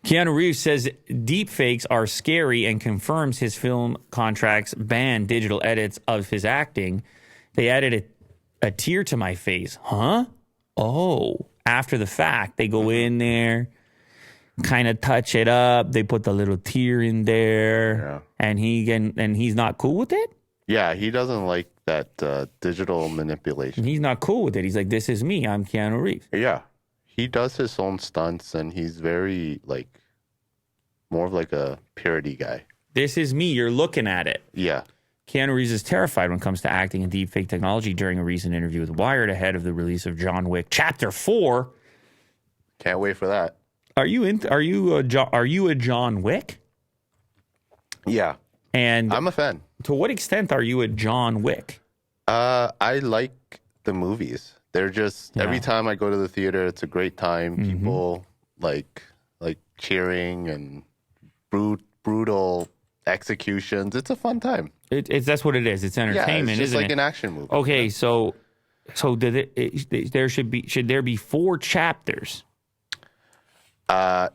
Keanu Reeves says deepfakes are scary and confirms his film contracts ban digital edits of his acting. They added a tear to my face. Huh? Oh, after the fact, they go in there, kind of touch it up. They put the little tear in there, and he's not cool with it? Yeah, he doesn't like that digital manipulation. He's not cool with it. He's like, this is me. I'm Keanu Reeves. Yeah. He does his own stunts, and he's very, more of a parody guy. This is me. You're looking at it. Yeah. Keanu Reeves is terrified when it comes to acting and deepfake technology during a recent interview with Wired ahead of the release of John Wick Chapter 4. Can't wait for that. Are you a John Wick? Yeah. And I'm a fan. To what extent are you a John Wick? I like the movies. They're just every time I go to the theater, it's a great time. People like cheering and brutal executions. It's a fun time. That's what it is. It's entertainment, it's just isn't like it? an action movie. Okay, so should there be 4 chapters? I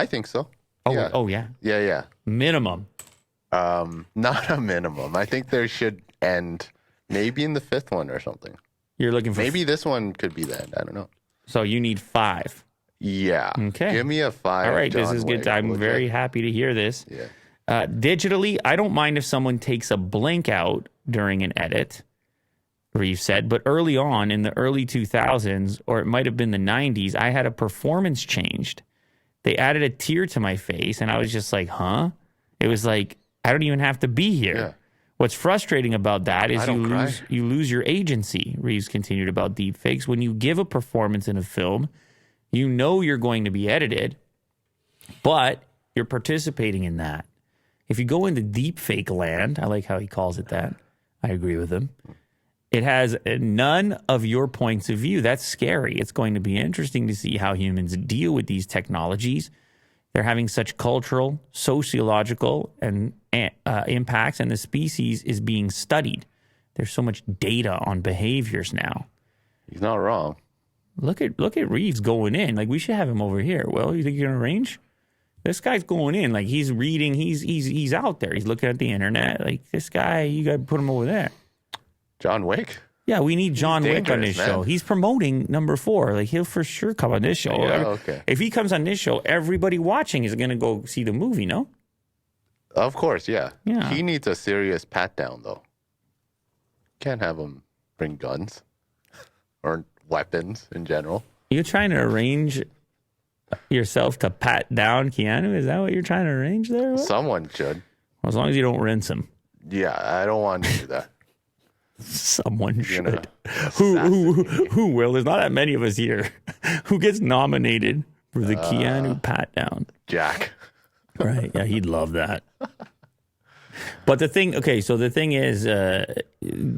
think so. Oh, yeah. Oh yeah. Yeah. Minimum. Not a minimum. I think there should end maybe in the 5th one or something. You're looking for maybe this one could be the end. I don't know. So you need 5. Yeah. Okay. Give me a 5. All right. John This is good. Wick. I'm very happy to hear this. Yeah. Digitally, I don't mind if someone takes a blink out during an edit, Reeves said, but early on in the early 2000s, or it might have been the 90s, I had a performance changed. They added a tear to my face, and I was just like, huh? It was like, I don't even have to be here. Yeah. What's frustrating about that is you lose your agency, Reeves continued about deepfakes. When you give a performance in a film, you know you're going to be edited, but you're participating in that. If you go into deepfake land, I like how he calls it that. I agree with him. It has none of your points of view. That's scary. It's going to be interesting to see how humans deal with these technologies. They're having such cultural, sociological, and impacts, and the species is being studied. There's so much data on behaviors now. He's not wrong. Look at Reeves going in. Like, we should have him over here. Well, you think you're gonna arrange? This guy's going in. Like, he's reading. He's out there. He's looking at the internet. Like, this guy, you got to put him over there. John Wick? Yeah, we need John Wick on this show. He's promoting number 4. Like, he'll for sure come on this show. Yeah, okay. If he comes on this show, everybody watching is going to go see the movie, no? Of course, yeah. Yeah. He needs a serious pat down, though. Can't have him bring guns or weapons in general. You're trying to arrange yourself to pat down Keanu? Is that what you're trying to arrange there? Someone should. Well, as long as you don't rinse him. Yeah, I don't want to do that. Someone should. Who will? There's not that many of us here. Who gets nominated for the Keanu pat down? Jack. Right. Yeah, he'd love that. But the thing is,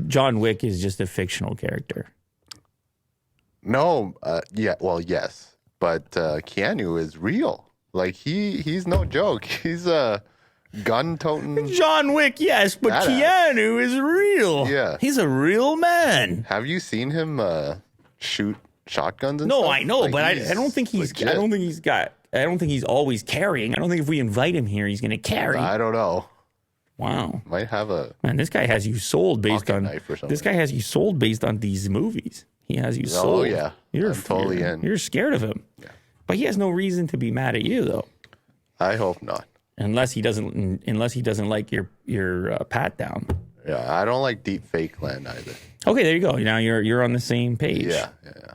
John Wick is just a fictional character. No, yes. But Keanu is real. Like, he's no joke. He's a gun-toting... John Wick, yes, but badass. Keanu is real. Yeah. He's a real man. Have you seen him shoot shotguns and No, stuff? I know, but I don't think he's... legit. I don't think he's always carrying. I don't think if we invite him here, he's going to carry. I don't know. Wow. Might have a... Man, this guy has you sold based on... knife or something. This guy has you sold based on these movies. He has you sold. Oh, yeah. I'm totally in. You're scared of him. Yeah. But he has no reason to be mad at you, though. I hope not. Unless he doesn't like your pat down. Yeah, I don't like deep fake land either. Okay, there you go. Now you're on the same page. Yeah.